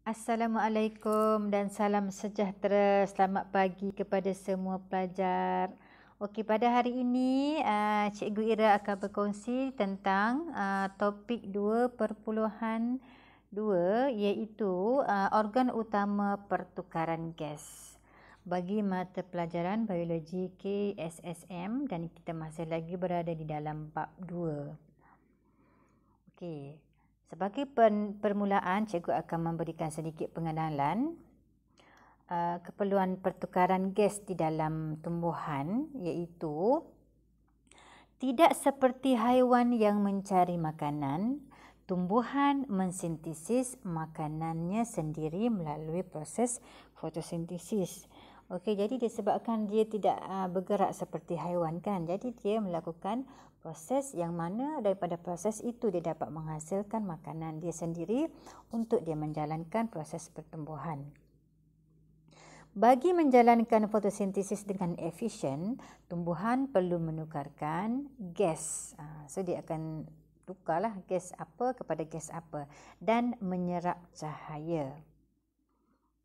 Assalamualaikum dan salam sejahtera. Selamat pagi kepada semua pelajar. Okey, pada hari ini Cikgu Ira akan berkongsi tentang topik 2.2 iaitu organ utama pertukaran gas. Bagi mata pelajaran biologi KSSM dan kita masih lagi berada di dalam bab 2. Okey. Sebagai permulaan, cikgu akan memberikan sedikit pengenalan keperluan pertukaran gas di dalam tumbuhan, iaitu tidak seperti haiwan yang mencari makanan, tumbuhan mensintesis makanannya sendiri melalui proses fotosintesis. Okey, jadi disebabkan dia tidak bergerak seperti haiwan kan, jadi dia melakukan proses yang mana daripada proses itu dia dapat menghasilkan makanan dia sendiri untuk dia menjalankan proses pertumbuhan. Bagi menjalankan fotosintesis dengan efisien, tumbuhan perlu menukarkan gas. So dia akan tukarlah gas apa kepada gas apa dan menyerap cahaya.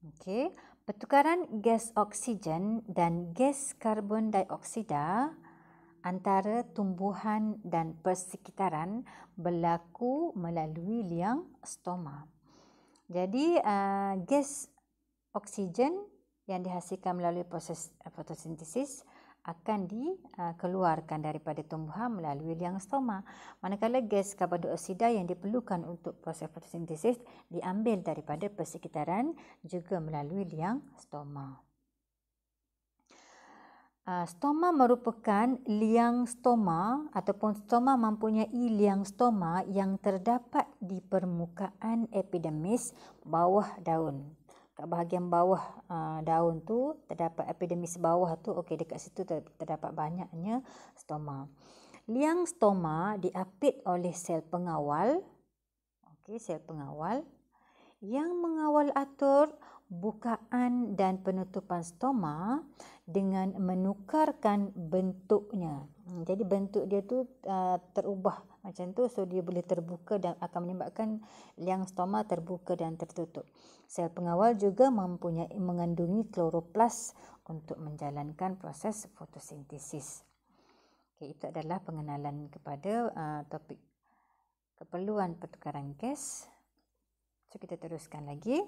Okey, pertukaran gas oksigen dan gas karbon dioksida antara tumbuhan dan persekitaran berlaku melalui liang stoma. Jadi gas oksigen yang dihasilkan melalui proses fotosintesis akan dikeluarkan daripada tumbuhan melalui liang stoma. Manakala gas karbon dioksida yang diperlukan untuk proses fotosintesis diambil daripada persekitaran juga melalui liang stoma. Stoma merupakan liang stoma ataupun stoma mempunyai liang stoma yang terdapat di permukaan epidermis bawah daun. Kat bahagian bawah daun tu terdapat epidermis bawah tu, okey, dekat situ terdapat banyaknya stoma. Liang stoma diapit oleh sel pengawal. Okey, sel pengawal yang mengawal atur bukaan dan penutupan stoma dengan menukarkan bentuknya. Jadi bentuk dia tu terubah macam tu, so dia boleh terbuka dan akan menyebabkan liang stoma terbuka dan tertutup. Sel pengawal juga mengandungi kloroplas untuk menjalankan proses fotosintesis. Okay, itu adalah pengenalan kepada topik keperluan pertukaran gas. So kita teruskan lagi.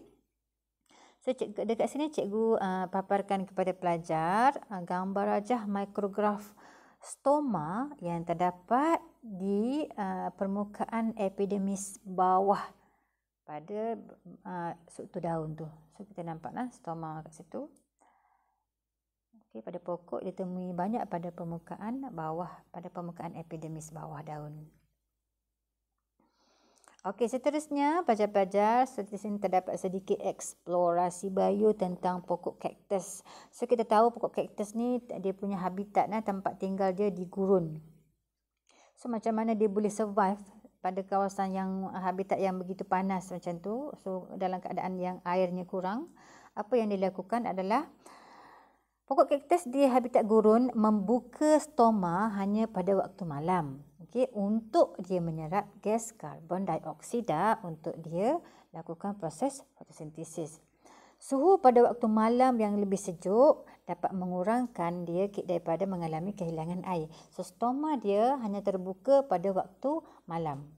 So dekat sini cikgu paparkan kepada pelajar gambar rajah mikrograf stoma yang terdapat di permukaan epidermis bawah pada struktur daun tu. So kita nampaklah stoma kat situ. Okey, pada pokok ditemui banyak pada permukaan bawah, pada permukaan epidermis bawah daun. Okey, seterusnya pelajar-pelajar, di sini terdapat sedikit eksplorasi bio tentang pokok kaktus. So kita tahu pokok kaktus ni dia punya habitat, tempat tinggal dia di gurun. So macam mana dia boleh survive pada kawasan yang habitat yang begitu panas macam tu. So dalam keadaan yang airnya kurang, apa yang dilakukan adalah pokok kaktus di habitat gurun membuka stoma hanya pada waktu malam. Okey, untuk dia menyerap gas karbon dioksida untuk dia lakukan proses fotosintesis. Suhu pada waktu malam yang lebih sejuk dapat mengurangkan dia daripada mengalami kehilangan air. So stoma dia hanya terbuka pada waktu malam.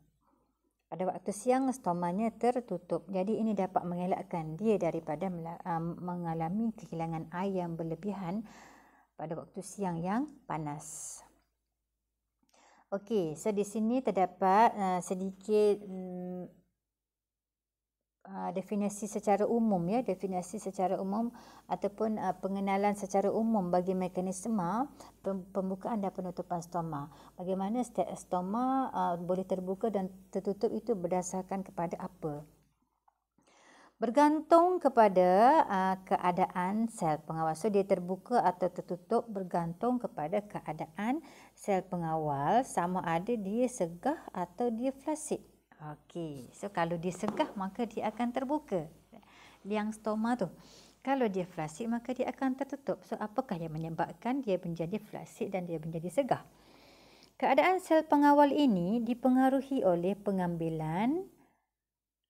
Pada waktu siang stomanya tertutup. Jadi ini dapat mengelakkan dia daripada mengalami kehilangan air yang berlebihan pada waktu siang yang panas. Okey, so di sini terdapat sedikit definisi secara umum definisi secara umum ataupun pengenalan secara umum bagi mekanisme pembukaan dan penutupan stoma. Bagaimana setiap stoma boleh terbuka dan tertutup itu berdasarkan kepada apa? Bergantung kepada keadaan sel pengawal. So dia terbuka atau tertutup bergantung kepada keadaan sel pengawal, sama ada dia segah atau dia flasid. Okey, so kalau dia segah maka dia akan terbuka liang stoma tu. Kalau dia flasid maka dia akan tertutup. So apakah yang menyebabkan dia menjadi flasid dan dia menjadi segah? Keadaan sel pengawal ini dipengaruhi oleh pengambilan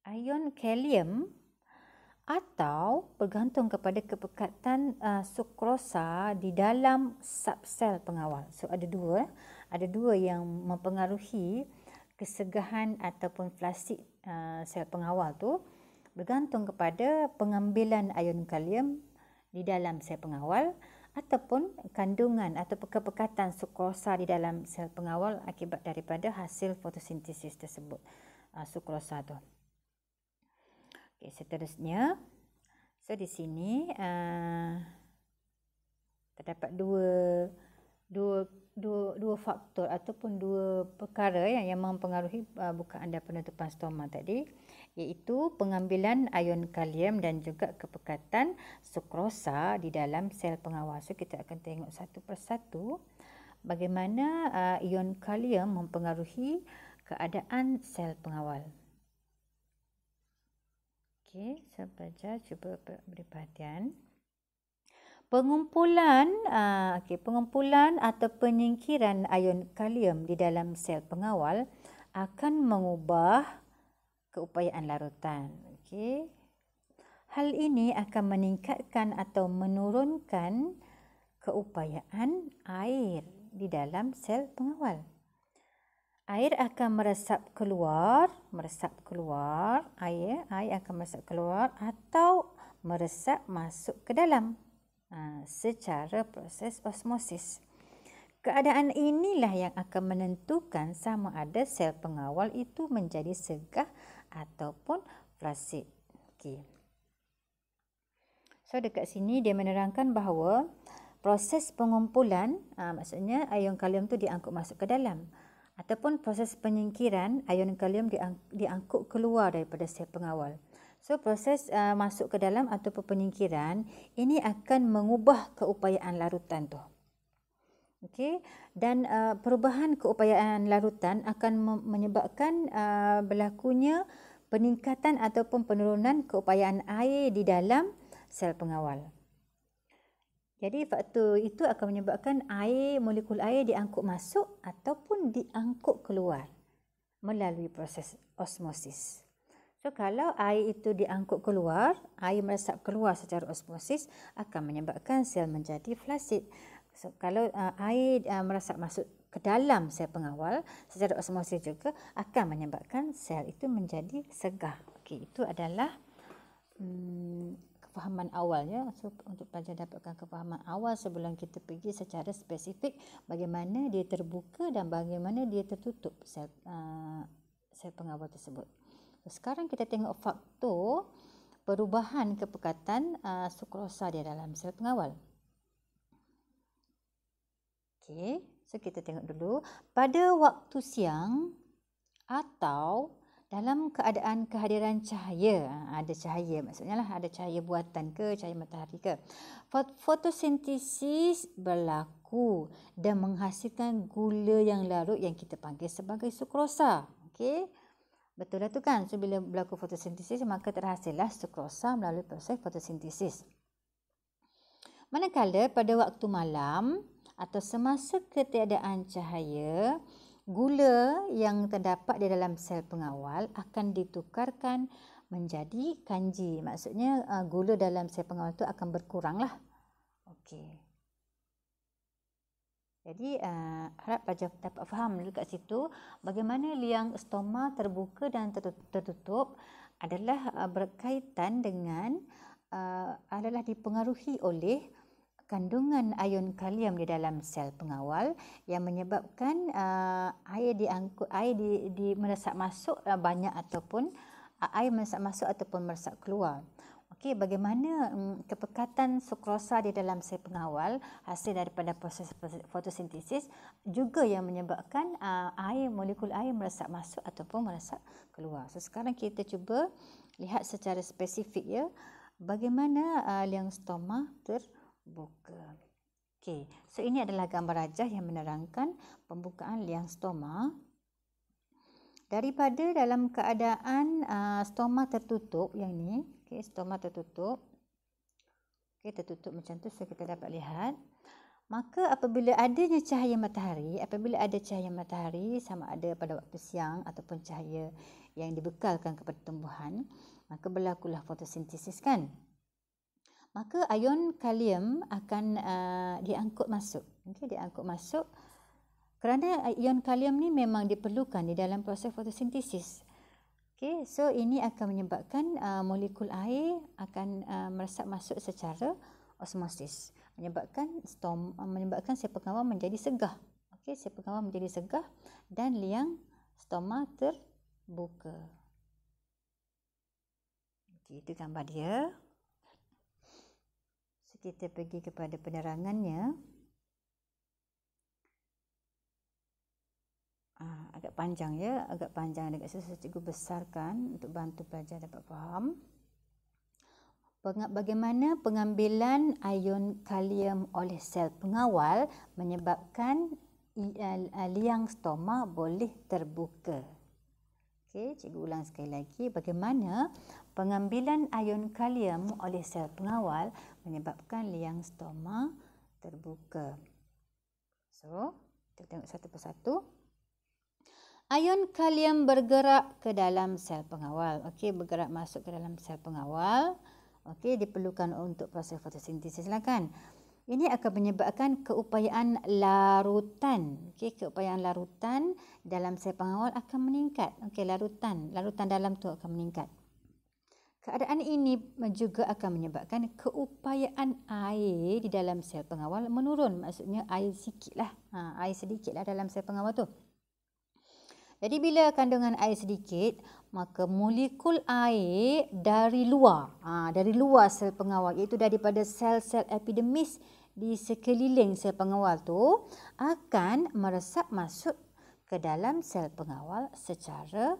ion kalium atau bergantung kepada kepekatan sukrosa di dalam subsel pengawal. So ada dua yang mempengaruhi kesegahan ataupun flasid sel pengawal tu, bergantung kepada pengambilan ion kalium di dalam sel pengawal ataupun kandungan atau kepekatan sukrosa di dalam sel pengawal akibat daripada hasil fotosintesis tersebut, sukrosa tu. Okay, seterusnya, so di sini terdapat dua faktor ataupun dua perkara yang mempengaruhi bukaan dan penutupan stoma tadi, iaitu pengambilan ion kalium dan juga kepekatan sukrosa di dalam sel pengawal. So kita akan tengok satu persatu bagaimana ion kalium mempengaruhi keadaan sel pengawal. Okey, saya belajar, cuba beri perhatian. Pengumpulan atau penyingkiran ion kalium di dalam sel pengawal akan mengubah keupayaan larutan. Okey. Hal ini akan meningkatkan atau menurunkan keupayaan air di dalam sel pengawal. Air akan meresap keluar, air akan meresap keluar atau meresap masuk ke dalam secara proses osmosis. Keadaan inilah yang akan menentukan sama ada sel pengawal itu menjadi segah ataupun flasid. Okey. So dekat sini dia menerangkan bahawa proses pengumpulan, maksudnya ion kalium tu diangkut masuk ke dalam, ataupun proses penyingkiran ion kalium diangkut keluar daripada sel pengawal. So proses masuk ke dalam ataupun penyingkiran ini akan mengubah keupayaan larutan tu. Okey, dan perubahan keupayaan larutan akan menyebabkan berlakunya peningkatan ataupun penurunan keupayaan air di dalam sel pengawal. Jadi faktor itu akan menyebabkan molekul air diangkut masuk ataupun diangkut keluar melalui proses osmosis. So kalau air itu diangkut keluar, air meresap keluar secara osmosis akan menyebabkan sel menjadi flasid. So kalau air meresap masuk ke dalam sel pengawal secara osmosis juga akan menyebabkan sel itu menjadi segah. Okey, itu adalah kefahaman awalnya. So untuk pelajar dapatkan kefahaman awal sebelum kita pergi secara spesifik bagaimana dia terbuka dan bagaimana dia tertutup sel pengawal tersebut. So, sekarang kita tengok faktor perubahan kepekatan sukrosa di dalam sel pengawal. Okey, so kita tengok dulu. Pada waktu siang atau dalam keadaan kehadiran cahaya, ada cahaya maksudnya lah, ada cahaya buatan ke, cahaya matahari ke, fotosintesis berlaku dan menghasilkan gula yang larut yang kita panggil sebagai sukrosa. Okey, betul lah tu kan. So bila berlaku fotosintesis maka terhasillah sukrosa melalui proses fotosintesis. Manakala pada waktu malam atau semasa ketiadaan cahaya, gula yang terdapat di dalam sel pengawal akan ditukarkan menjadi kanji. Maksudnya gula dalam sel pengawal itu akan berkuranglah. Okey. Jadi harap pelajar dapat faham dulu kat situ bagaimana liang stoma terbuka dan tertutup adalah berkaitan dengan adalah dipengaruhi oleh kandungan ion kalium di dalam sel pengawal yang menyebabkan air meresap masuk banyak ataupun air meresap masuk ataupun meresap keluar. Okey, bagaimana kepekatan sukrosa di dalam sel pengawal hasil daripada proses fotosintesis juga yang menyebabkan molekul air meresap masuk ataupun meresap keluar. So sekarang kita cuba lihat secara spesifik ya bagaimana liang stoma terbuka. Okey, so ini adalah gambar rajah yang menerangkan pembukaan liang stoma. Daripada dalam keadaan stoma tertutup yang ni, okey, stoma tertutup. Okey, tertutup macam tu, so kita dapat lihat. Maka apabila adanya cahaya matahari sama ada pada waktu siang ataupun cahaya yang dibekalkan kepada tumbuhan, maka berlakulah fotosintesis kan. Maka ion kalium akan diangkut masuk. Okey, diangkut masuk kerana ion kalium ni memang diperlukan di dalam proses fotosintesis. Okey, so ini akan menyebabkan molekul air akan meresap masuk secara osmosis, menyebabkan sel pengawal menjadi segah. Okey, sel pengawal menjadi segah dan liang stoma terbuka. Okey, itu gambar dia. So, kita pergi kepada penerangannya. Agak panjang ya, agak panjang dekat situ cikgu besarkan untuk bantu pelajar dapat faham. Bagaimana pengambilan ion kalium oleh sel pengawal menyebabkan liang stoma boleh terbuka. Okey, cikgu ulang sekali lagi. Bagaimana pengambilan ion kalium oleh sel pengawal menyebabkan liang stoma terbuka. So, kita tengok satu persatu. Ion kalium bergerak ke dalam sel pengawal. Okey, bergerak masuk ke dalam sel pengawal. Okey, diperlukan untuk proses fotosintesis lah kan. Ini akan menyebabkan keupayaan larutan. Okey, keupayaan larutan dalam sel pengawal akan meningkat. Okey, larutan dalam tu akan meningkat. Keadaan ini juga akan menyebabkan keupayaan air di dalam sel pengawal menurun. Maksudnya air sikitlah. Air sedikitlah dalam sel pengawal tu. Jadi bila kandungan air sedikit, maka molekul air dari luar sel pengawal, iaitu daripada sel-sel epidermis di sekeliling sel pengawal tu akan meresap masuk ke dalam sel pengawal secara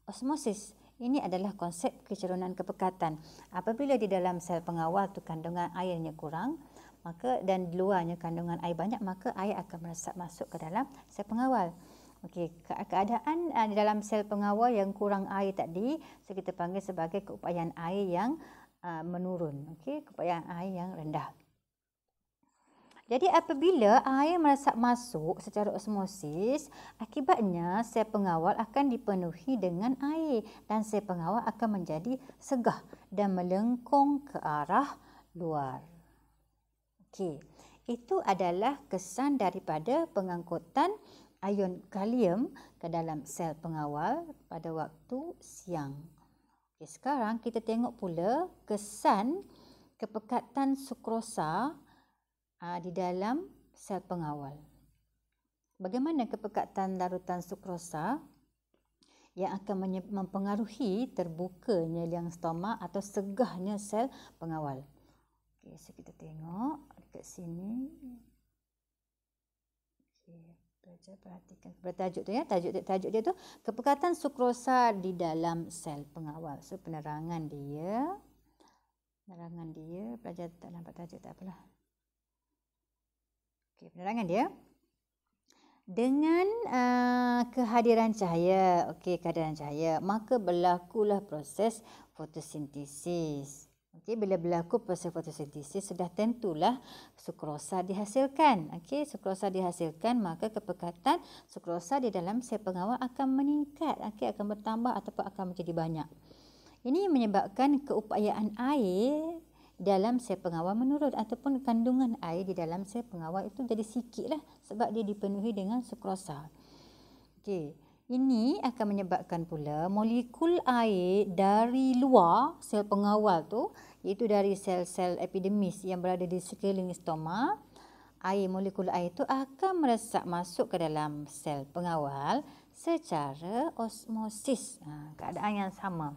osmosis. Ini adalah konsep kecerunan kepekatan. Apabila di dalam sel pengawal tu kandungan airnya kurang, maka dan di luarnya kandungan air banyak, maka air akan meresap masuk ke dalam sel pengawal. Okey, keadaan di dalam sel pengawal yang kurang air tadi, so kita panggil sebagai keupayaan air yang menurun. Okey, keupayaan air yang rendah. Jadi apabila air meresap masuk secara osmosis, akibatnya sel pengawal akan dipenuhi dengan air dan sel pengawal akan menjadi segah dan melengkung ke arah luar. Okey, itu adalah kesan daripada pengangkutan ion kalium ke dalam sel pengawal pada waktu siang. Okay, sekarang kita tengok pula kesan kepekatan sukrosa di dalam sel pengawal. Bagaimana kepekatan larutan sukrosa yang akan mempengaruhi terbukanya liang stoma atau segahnya sel pengawal. Okay, so kita tengok dekat sini. Okay. Belajar perhatikan tajuk tu ya. Tajuk dia tu kepekatan sukrosa di dalam sel pengawal. So penerangan dia pelajar tak nampak tajuk tak apalah. Okey, penerangan dia. Dengan kehadiran cahaya, maka berlakulah proses fotosintesis. Okey, bila berlaku proses fotosintesis, sudah tentulah sukrosa dihasilkan. Okey, sukrosa dihasilkan, maka kepekatan sukrosa di dalam sel pengawal akan meningkat. Okey, akan bertambah ataupun akan menjadi banyak. Ini menyebabkan keupayaan air dalam sel pengawal menurun ataupun kandungan air di dalam sel pengawal itu jadi sikitlah sebab dia dipenuhi dengan sukrosa. Okey. Ini akan menyebabkan pula molekul air dari luar sel pengawal tu, iaitu dari sel-sel epidermis yang berada di sekeliling stoma, molekul air itu akan meresap masuk ke dalam sel pengawal secara osmosis. Keadaan yang sama.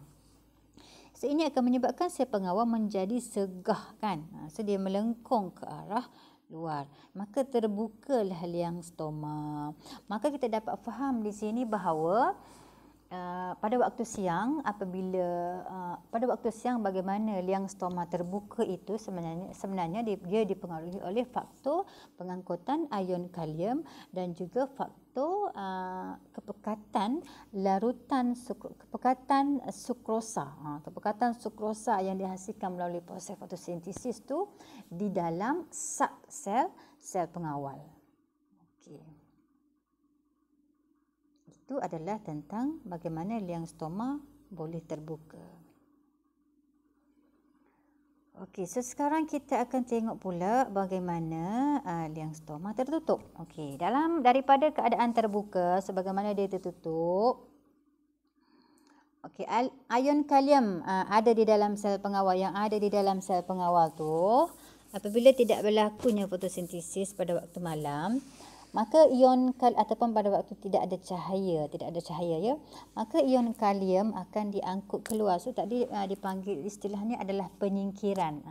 So ini akan menyebabkan sel pengawal menjadi segah kan. So dia melengkung ke arah luar. Maka terbukalah liang stoma. Maka kita dapat faham di sini bahawa pada waktu siang bagaimana liang stoma terbuka itu sebenarnya dia dipengaruhi oleh faktor pengangkutan ion kalium dan juga faktor kepekatan sukrosa. Kepekatan sukrosa yang dihasilkan melalui proses fotosintesis tu di dalam subsel sel pengawal. Okey. Itu adalah tentang bagaimana liang stoma boleh terbuka. Okey, so sekarang kita akan tengok pula bagaimana liang stoma tertutup. Okey, daripada keadaan terbuka sebagaimana dia tertutup. Okey, ion kalium ada di dalam sel pengawal. Yang ada di dalam sel pengawal tu, apabila tidak berlakunya fotosintesis pada waktu malam, maka ion ataupun pada waktu tidak ada cahaya ya, maka ion kalium akan diangkut keluar. So tadi dipanggil istilahnya adalah penyingkiran.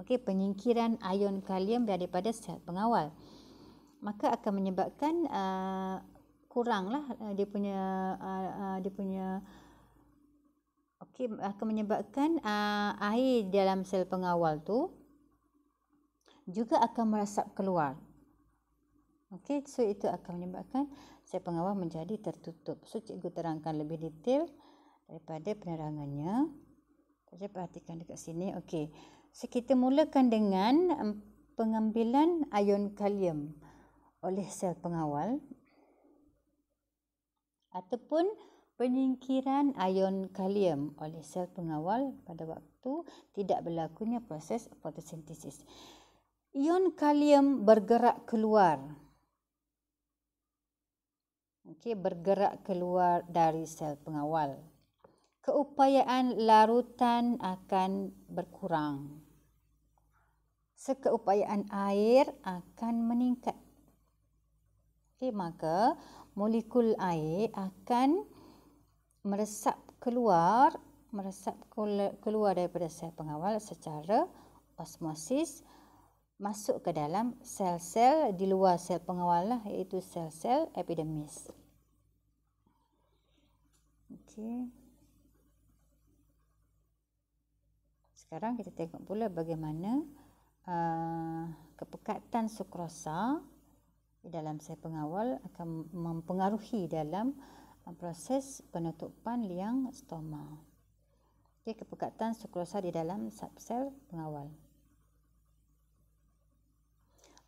Okey, penyingkiran ion kalium daripada sel pengawal. Maka akan menyebabkan kuranglah dia punya okey, akan menyebabkan air dalam sel pengawal tu juga akan meresap keluar. Okey, so itu akan menyebabkan sel pengawal menjadi tertutup. So cikgu terangkan lebih detail daripada penerangannya. Saja perhatikan dekat sini. Okey, so kita mulakan dengan pengambilan ion kalium oleh sel pengawal ataupun penyingkiran ion kalium oleh sel pengawal pada waktu tidak berlakunya proses fotosintesis. Ion kalium bergerak keluar. Okey, bergerak keluar dari sel pengawal. Keupayaan larutan akan berkurang. Keupayaan air akan meningkat. Okey, maka molekul air akan meresap keluar daripada sel pengawal secara osmosis masuk ke dalam sel-sel di luar sel pengawal lah, iaitu sel-sel epidermis. Okey. Sekarang kita tengok pula bagaimana kepekatan sukrosa di dalam sel pengawal akan mempengaruhi dalam proses penutupan liang stoma. Okey, kepekatan sukrosa di dalam subsel pengawal.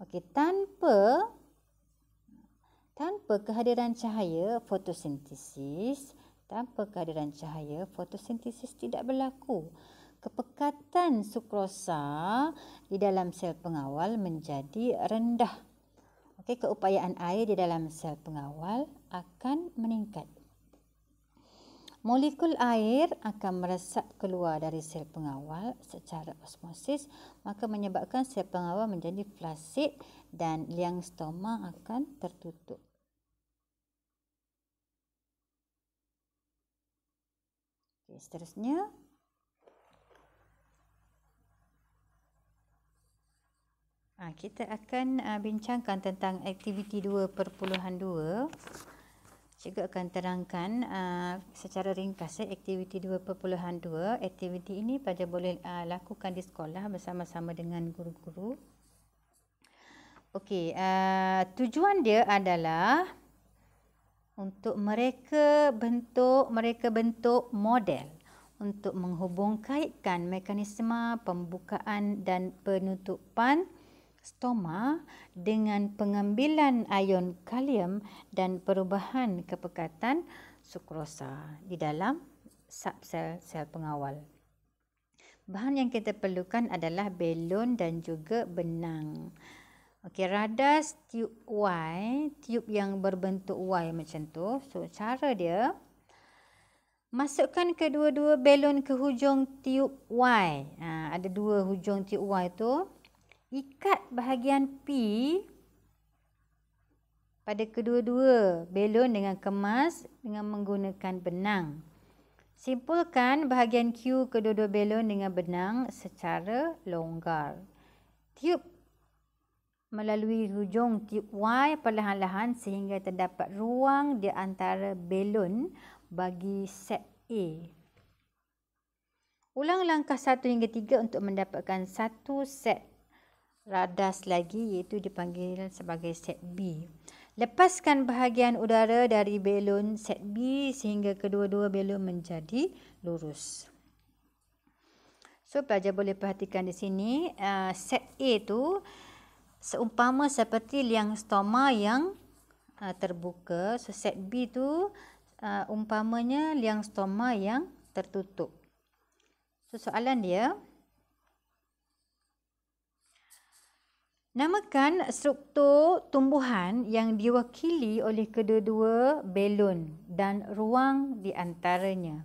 Okey, tanpa kehadiran cahaya fotosintesis, tidak berlaku. Kepekatan sukrosa di dalam sel pengawal menjadi rendah. Okey, keupayaan air di dalam sel pengawal akan meningkat. Molekul air akan meresap keluar dari sel pengawal secara osmosis, maka menyebabkan sel pengawal menjadi flasid dan liang stoma akan tertutup. Okey, seterusnya. Kita akan bincangkan tentang aktiviti 2.2. Cikgu akan terangkan secara ringkas aktiviti 2.2. Aktiviti ini pelajar boleh lakukan di sekolah bersama-sama dengan guru-guru. Okey, tujuan dia adalah untuk mereka bentuk model untuk menghubungkaitkan mekanisme pembukaan dan penutupan stoma dengan pengambilan ion kalium dan perubahan kepekatan sukrosa di dalam subsel sel pengawal. Bahan yang kita perlukan adalah belon dan juga benang. Okey, radas tiub Y, tiub yang berbentuk Y macam tu. So cara dia, masukkan kedua-dua belon ke hujung tiub Y. Ada dua hujung tiub Y tu. Ikat bahagian P pada kedua-dua belon dengan kemas dengan menggunakan benang. Simpulkan bahagian Q kedua-dua belon dengan benang secara longgar. Tiub melalui hujung tiub Y perlahan-lahan sehingga terdapat ruang di antara belon bagi set A. Ulang langkah 1 hingga 3 untuk mendapatkan satu set radas lagi, iaitu dipanggil sebagai set B. Lepaskan bahagian udara dari belon set B sehingga kedua-dua belon menjadi lurus. So pelajar boleh perhatikan di sini set A tu seumpama seperti liang stoma yang terbuka. So set B tu umpamanya liang stoma yang tertutup. So soalan dia, Namakan struktur tumbuhan yang diwakili oleh kedua-dua belon dan ruang di antaranya.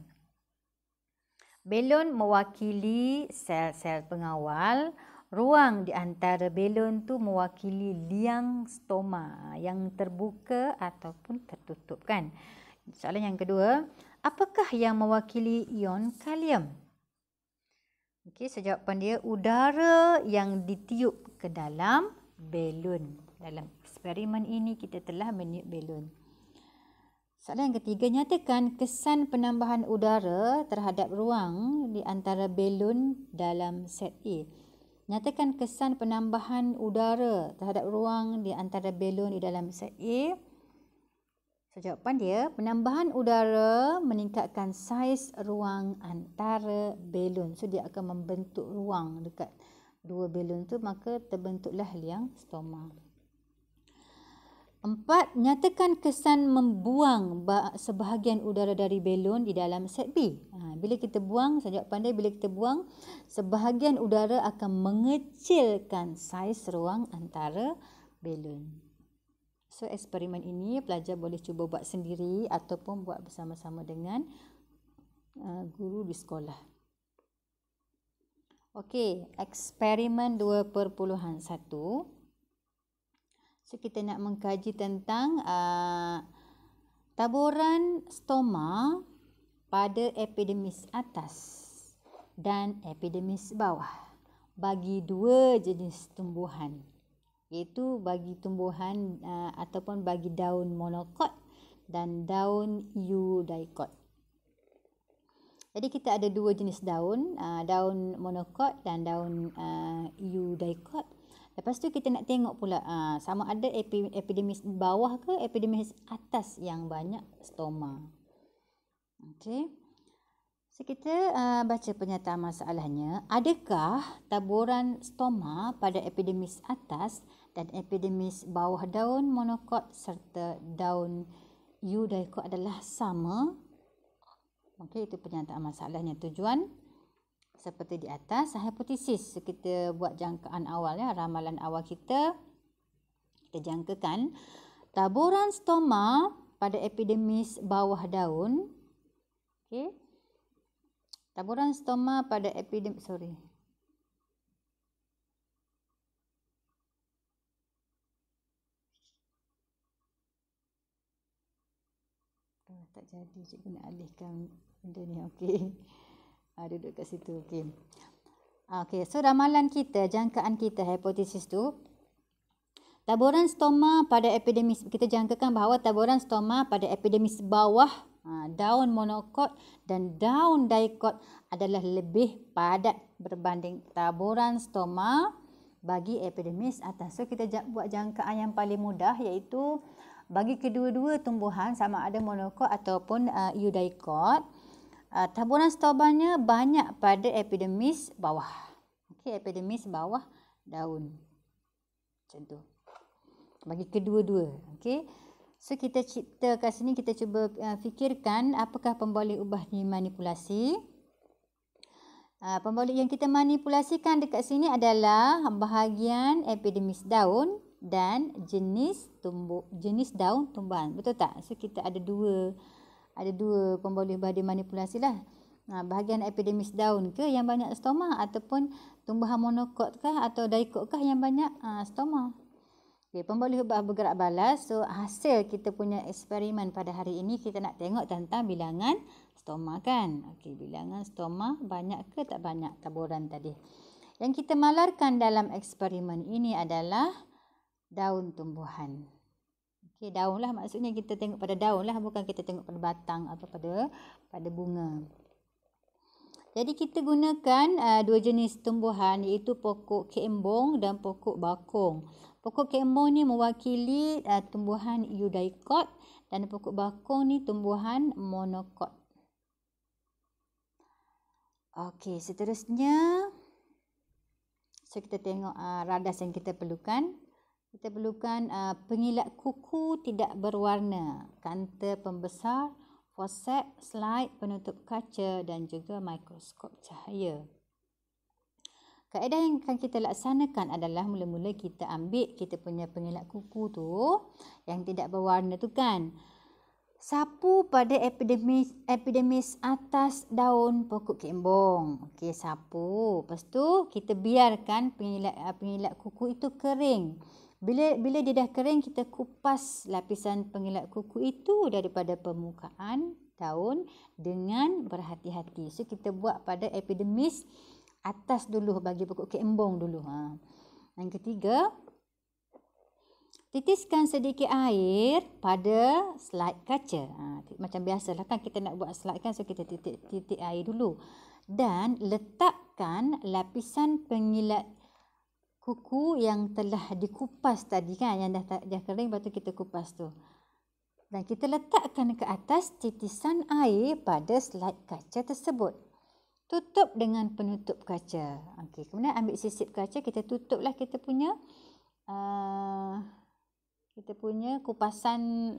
Belon mewakili sel-sel pengawal, ruang di antara belon tu mewakili liang stoma yang terbuka ataupun tertutup kan. Soalan yang kedua, apakah yang mewakili ion kalium? Okey, jawapan dia udara yang ditiup ke dalam belon. Dalam eksperimen ini kita telah meniup belon. Soalan yang ketiga, nyatakan kesan penambahan udara terhadap ruang di antara belon dalam set A. Nyatakan kesan penambahan udara terhadap ruang di antara belon di dalam set A. Jawapan dia, penambahan udara meningkatkan saiz ruang antara belon. So, dia akan membentuk ruang dekat dua belon tu, maka terbentuklah liang stoma. 4. Nyatakan kesan membuang sebahagian udara dari belon di dalam set B. Bila kita buang, jawapan dia bila kita buang, sebahagian udara akan mengecilkan saiz ruang antara belon. So, eksperimen ini pelajar boleh cuba buat sendiri ataupun buat bersama-sama dengan guru di sekolah. Okey, eksperimen 2.1. So, kita nak mengkaji tentang taburan stoma pada epidermis atas dan epidermis bawah bagi dua jenis tumbuhan, iaitu bagi tumbuhan ataupun bagi daun monokot dan daun eudicot. Jadi kita ada dua jenis daun, daun monokot dan daun eudicot. Lepas tu kita nak tengok pula sama ada epidermis bawah ke epidermis atas yang banyak stoma. Okey. So, kita baca pernyataan masalahnya. Adakah taburan stoma pada epidermis atas dan epidermis bawah daun monokot serta daun eudicot adalah sama? Okey, itu pernyataan masalahnya. Tujuan seperti di atas, hipotesis. So, kita buat jangkaan awal ya, ramalan awal kita. Kita jangkakan taburan stoma pada epidermis bawah daun. Okey. Taburan stoma pada epidermis tak jadi, cikgu nak alihkan benda ni. Okey. Duduk kat situ. Okey. Okey, so ramalan kita, jangkaan kita, hipotesis tu, taburan stoma pada epidermis, kita jangkakan bahawa taburan stoma pada epidermis bawah daun monokot dan daun dicot adalah lebih padat berbanding taburan stoma bagi epidermis atas. So, kita buat jangkaan yang paling mudah, iaitu bagi kedua-dua tumbuhan sama ada monokot ataupun eudicot, taburan stomanya banyak pada epidermis bawah. Okey, epidermis bawah daun. Macam tu. Bagi kedua-dua. Okey. So, kita cipta kat sini, kita cuba fikirkan apakah pemboleh ubah dimanipulasi. Pemboleh yang kita manipulasikan dekat sini adalah bahagian epidermis daun dan jenis daun tumbuhan. Betul tak? So, kita ada dua pemboleh ubah dimanipulasi lah. Bahagian epidermis daun ke yang banyak stoma ataupun tumbuhan monokot kah atau dicot kah yang banyak stoma. Okay, pemboleh ubah bergerak balas. So, hasil kita punya eksperimen pada hari ini kita nak tengok tentang bilangan stoma kan. Okey, bilangan stoma banyak ke tak banyak taburan tadi. Yang kita malarkan dalam eksperimen ini adalah daun tumbuhan. Okey, daun lah, maksudnya kita tengok pada daun lah, bukan kita tengok pada batang atau pada bunga. Jadi kita gunakan dua jenis tumbuhan, iaitu pokok keembong dan pokok bakung. Pokok keembong ni mewakili tumbuhan eudicot dan pokok bakung ni tumbuhan monokot. Okey, seterusnya kita tengok radas yang kita perlukan. Kita perlukan pengilat kuku tidak berwarna, kanta pembesar, fosep, slide, penutup kaca dan juga mikroskop cahaya. Kaedah yang akan kita laksanakan adalah mula-mula kita ambil kita punya pengelak kuku tu yang tidak berwarna tu kan. Sapu pada epidermis atas daun pokok kembong. Okey, sapu. Lepas tu kita biarkan pengelak kuku itu kering. Bila dia dah kering, kita kupas lapisan pengelak kuku itu daripada permukaan daun dengan berhati-hati. So kita buat pada epidermis atas dulu bagi pokok kembong dulu. Yang ketiga, titiskan sedikit air pada slide kaca. Macam biasalah kan kita nak buat slide kan, so kita titik air dulu. Dan letakkan lapisan pengilat kuku yang telah dikupas tadi kan, yang dah kering, lepas tu kita kupas tu. Dan kita letakkan ke atas titisan air pada slide kaca tersebut. Tutup dengan penutup kaca. Okey, kemudian ambil sisip kaca, kita tutuplah kita punya kupasan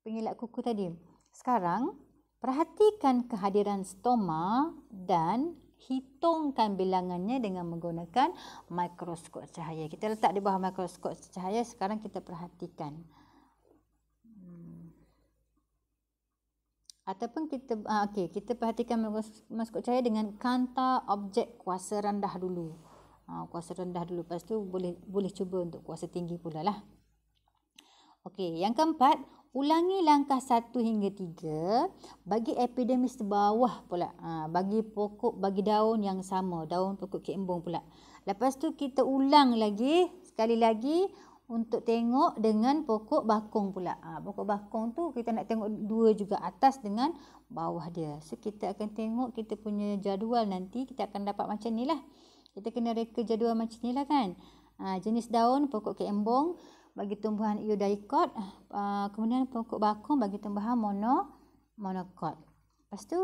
pengilat kuku tadi. Sekarang perhatikan kehadiran stoma dan hitungkan bilangannya dengan menggunakan mikroskop cahaya. Kita letak di bawah mikroskop cahaya, sekarang kita perhatikan. Ataupun kita perhatikan mikroskop cahaya dengan kanta objek kuasa rendah dulu. Kuasa rendah dulu, lepas tu boleh cuba untuk kuasa tinggi pula lah. Okey, yang keempat, ulangi langkah 1 hingga 3 bagi epidermis bawah pula. Bagi daun yang sama, daun pokok kembong pula. Lepas tu kita ulang lagi sekali lagi untuk tengok dengan pokok bakung pula. Pokok bakung tu kita nak tengok dua juga, atas dengan bawah dia. So kita akan tengok kita punya jadual nanti, kita akan dapat macam ni lah. Kita kena reka jadual macam ni lah kan. Jenis daun pokok kembong bagi tumbuhan eudicot, kemudian pokok bakung bagi tumbuhan monocot. Lepas tu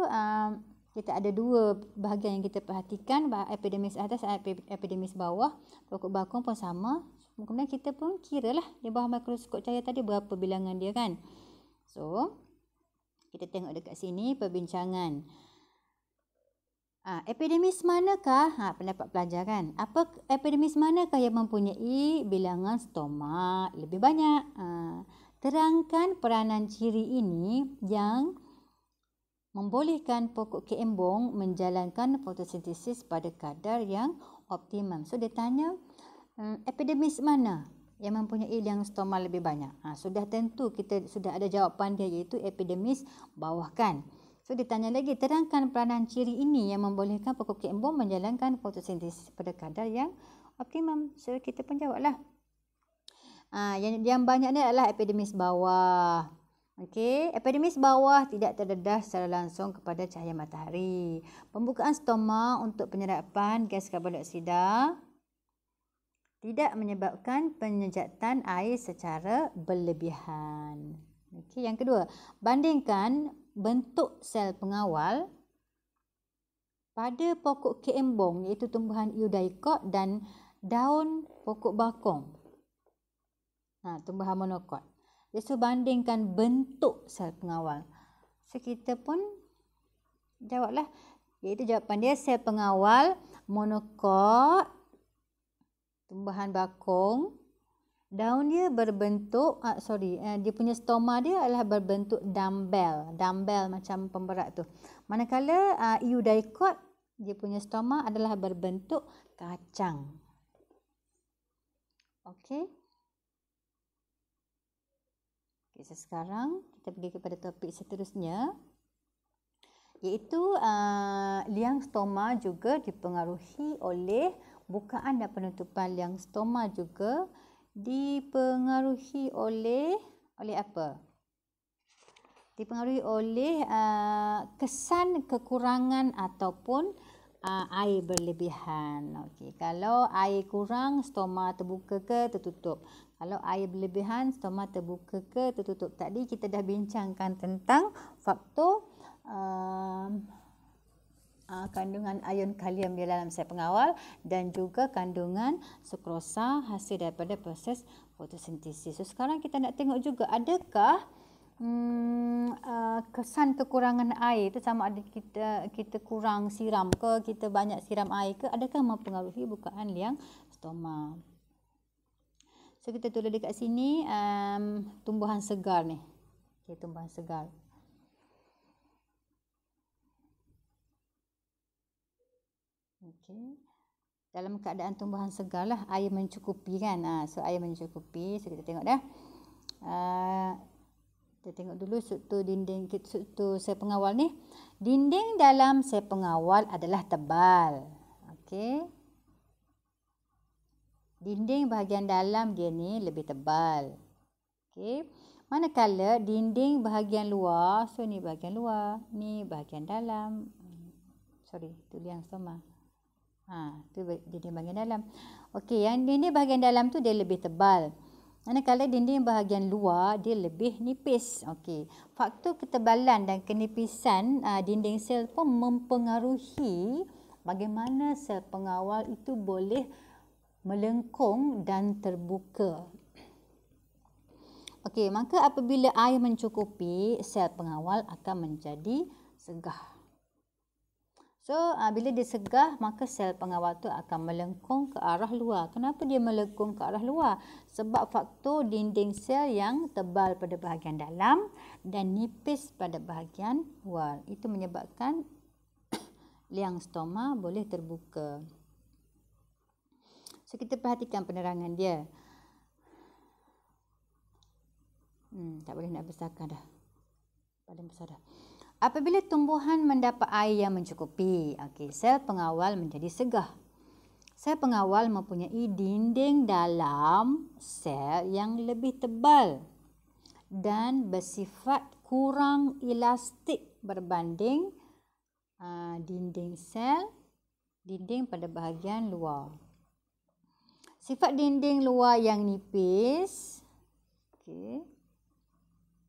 kita ada dua bahagian yang kita perhatikan, epidermis atas dan epidermis bawah. Pokok bakung pun sama. Kemudian kita pun kira lah di bawah mikroskop cahaya tadi berapa bilangan dia kan. So kita tengok dekat sini perbincangan. Epidermis manakah, pendapat pelajar kan, epidermis manakah yang mempunyai bilangan stoma lebih banyak? Terangkan peranan ciri ini yang membolehkan pokok kembong menjalankan fotosintesis pada kadar yang optimum. So dia tanya epidermis mana yang mempunyai liang stoma lebih banyak. Sudah tentu kita sudah ada jawapan dia, iaitu epidermis bawah kan. So ditanya lagi, terangkan peranan ciri ini yang membolehkan pokok kembong menjalankan fotosintesis pada kadar yang optimum. So kita pun jawablah. Yang banyak ni adalah epidermis bawah. Okey, epidermis bawah tidak terdedah secara langsung kepada cahaya matahari. Pembukaan stoma untuk penyerapan gas karbon dioksida tidak menyebabkan penyejatan air secara berlebihan. Okey, yang kedua, bandingkan bentuk sel pengawal pada pokok kembong iaitu tumbuhan eudicot dan daun pokok bakung. Tumbuhan monocot. So bandingkan bentuk sel pengawal. So kita pun jawablah, iaitu jawapan dia sel pengawal monocot, tumbuhan bakung, daun dia berbentuk, dia punya stoma dia adalah berbentuk dumbbell macam pemberat tu. Manakala eudicot, dia punya stoma adalah berbentuk kacang. Okey. So sekarang kita pergi kepada topik seterusnya, iaitu liang stoma juga dipengaruhi oleh bukaan dan penutupan liang stoma juga dipengaruhi oleh apa? Dipengaruhi oleh kesan kekurangan ataupun air berlebihan. Okey, kalau air kurang, stoma terbuka ke tertutup. Kalau air berlebihan, stoma terbuka ke tertutup. Tadi kita dah bincangkan tentang faktor kandungan ion kalium di dalam sel pengawal dan juga kandungan sukrosa hasil daripada proses fotosintesis. So sekarang kita nak tengok juga, adakah kesan kekurangan air itu sama ada kita kurang siram ke, kita banyak siram air ke, adakah mempengaruhi bukaan liang stoma. So kita tulis dekat sini tumbuhan segar ni. Okay, tumbuhan segar. Okay. Dalam keadaan tumbuhan segar lah, air mencukupi kan. So air mencukupi. So kita tengok dah. Kita tengok dulu struktur dinding, struktur sel pengawal ni. Dinding dalam sel pengawal adalah tebal. Okey. Dinding bahagian dalam dia ni lebih tebal. Okey. Manakala dinding bahagian luar, so ni bahagian luar, ni bahagian dalam. Sorry, tu liang stoma. Tu dinding bahagian dalam. Okey, yang dinding bahagian dalam tu dia lebih tebal. Manakala dinding bahagian luar dia lebih nipis. Okey. Faktor ketebalan dan kenipisan dinding sel pun mempengaruhi bagaimana sel pengawal itu boleh melengkung dan terbuka. Okey, maka apabila air mencukupi, sel pengawal akan menjadi segah. So, bila dia segah, maka sel pengawal tu akan melengkung ke arah luar. Kenapa dia melengkung ke arah luar? Sebab faktor dinding sel yang tebal pada bahagian dalam dan nipis pada bahagian luar. Itu menyebabkan liang stoma boleh terbuka. So, kita perhatikan penerangan dia. Tak boleh nak besarkan dah. Paling besar dah. Apabila tumbuhan mendapat air yang mencukupi, sel pengawal menjadi segah. Sel pengawal mempunyai dinding dalam sel yang lebih tebal dan bersifat kurang elastik berbanding dinding pada bahagian luar. Sifat dinding luar yang nipis,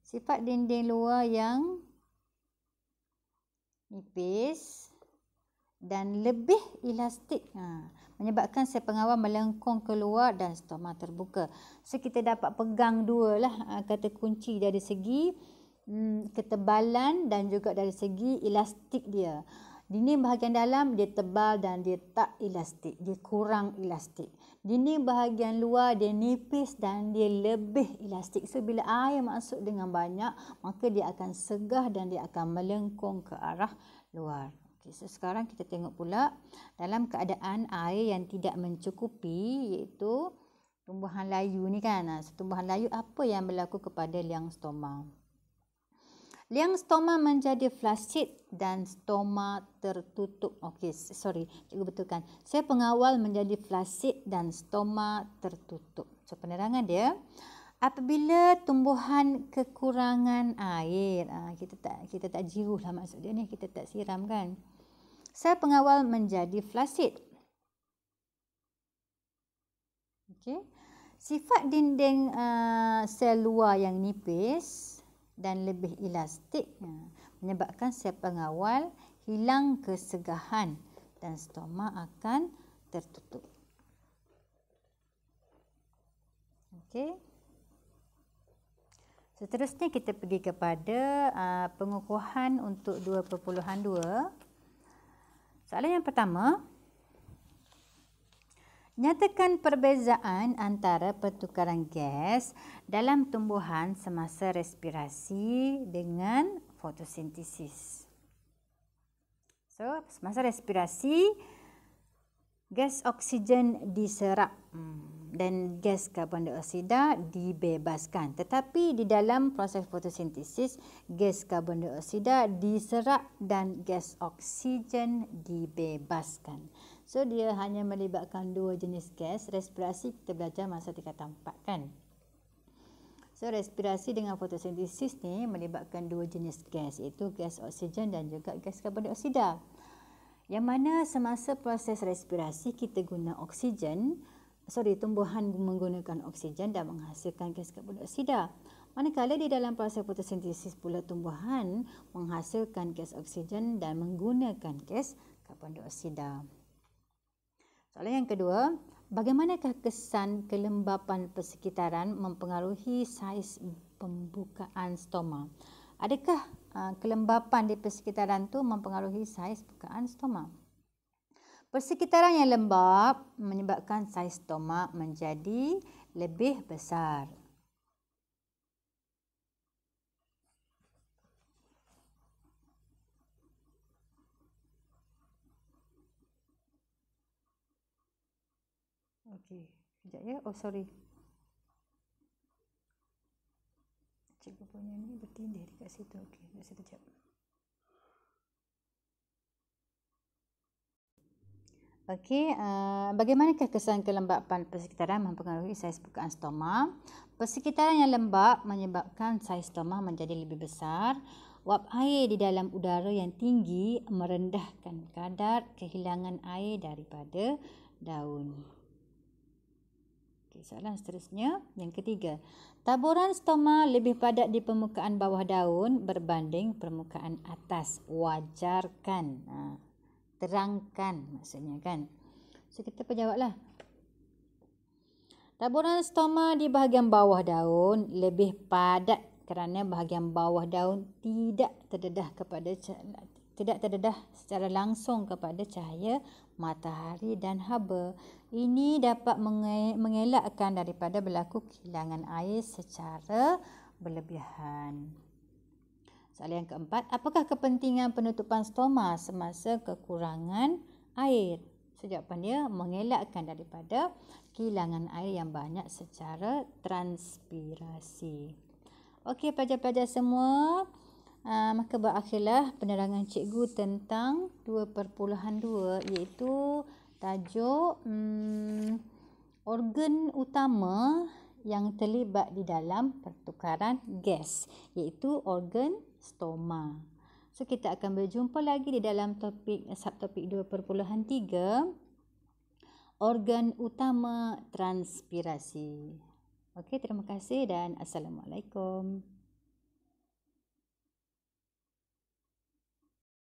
sifat dinding luar yang nipis dan lebih elastik menyebabkan sel pengawal melengkung keluar dan stoma terbuka. So kita dapat pegang dua lah kata kunci dari segi ketebalan dan juga dari segi elastik dia. Dinding bahagian dalam dia tebal dan dia tak elastik, dia kurang elastik. Dinding bahagian luar dia nipis dan dia lebih elastik. So bila air masuk dengan banyak, maka dia akan segah dan dia akan melengkung ke arah luar. So sekarang kita tengok pula dalam keadaan air yang tidak mencukupi, iaitu tumbuhan layu ni kan. So, tumbuhan layu apa yang berlaku kepada liang stoma? Liang stoma menjadi flasid dan stoma tertutup. Cikgu betulkan. Sel pengawal menjadi flasid dan stoma tertutup. So penerangan dia, apabila tumbuhan kekurangan air, kita tak jiruh lah maksud dia ni, kita tak siram kan. Sel pengawal menjadi flasid. Sifat dinding sel luar yang nipis dan lebih elastik menyebabkan sel pengawal hilang kesegahan dan stoma akan tertutup. Seterusnya kita pergi kepada pengukuhan untuk 2.2. Soalan yang pertama, nyatakan perbezaan antara pertukaran gas dalam tumbuhan semasa respirasi dengan fotosintesis. So, semasa respirasi, gas oksigen diserap dan gas karbon dioksida dibebaskan. Tetapi di dalam proses fotosintesis, gas karbon dioksida diserap dan gas oksigen dibebaskan. So, dia hanya melibatkan dua jenis gas. Respirasi kita belajar masa tingkatan 4 kan. So, respirasi dengan fotosintesis ni melibatkan dua jenis gas, iaitu gas oksigen dan juga gas karbon dioksida. Yang mana semasa proses respirasi kita guna tumbuhan menggunakan oksigen dan menghasilkan gas karbon dioksida. Manakala di dalam proses fotosintesis pula tumbuhan menghasilkan gas oksigen dan menggunakan gas karbon dioksida. Soalan yang kedua, bagaimanakah kesan kelembapan persekitaran mempengaruhi saiz pembukaan stoma. Adakah kelembapan di persekitaran tu mempengaruhi saiz bukaan stoma? Persekitaran yang lembab menyebabkan saiz stoma menjadi lebih besar. Okey, sekejap ya. Oh, sorry. Cikgu punya ni bertindih dekat situ. Okey, sekejap. Okey, bagaimanakah kesan kelembapan persekitaran mempengaruhi saiz bukaan stoma? Persekitaran yang lembab menyebabkan saiz stoma menjadi lebih besar. Wap air di dalam udara yang tinggi merendahkan kadar kehilangan air daripada daun. Okey, soalan seterusnya. Yang ketiga, taburan stoma lebih padat di permukaan bawah daun berbanding permukaan atas. Wajarkan. Terangkan maksudnya kan. So kita penjawablah. Taburan stoma di bahagian bawah daun lebih padat kerana bahagian bawah daun tidak terdedah secara langsung kepada cahaya matahari dan haba. Ini dapat mengelakkan daripada berlaku kehilangan air secara berlebihan. Soalan yang keempat, apakah kepentingan penutupan stoma semasa kekurangan air? Jawapan dia mengelakkan daripada kehilangan air yang banyak secara transpirasi. Okey pelajar-pelajar semua, maka berakhirlah penerangan cikgu tentang 2.2 iaitu tajuk organ utama yang terlibat di dalam pertukaran gas, iaitu organ stoma. So kita akan berjumpa lagi di dalam subtopik 2.3, organ utama transpirasi. Okey, terima kasih dan Assalamualaikum.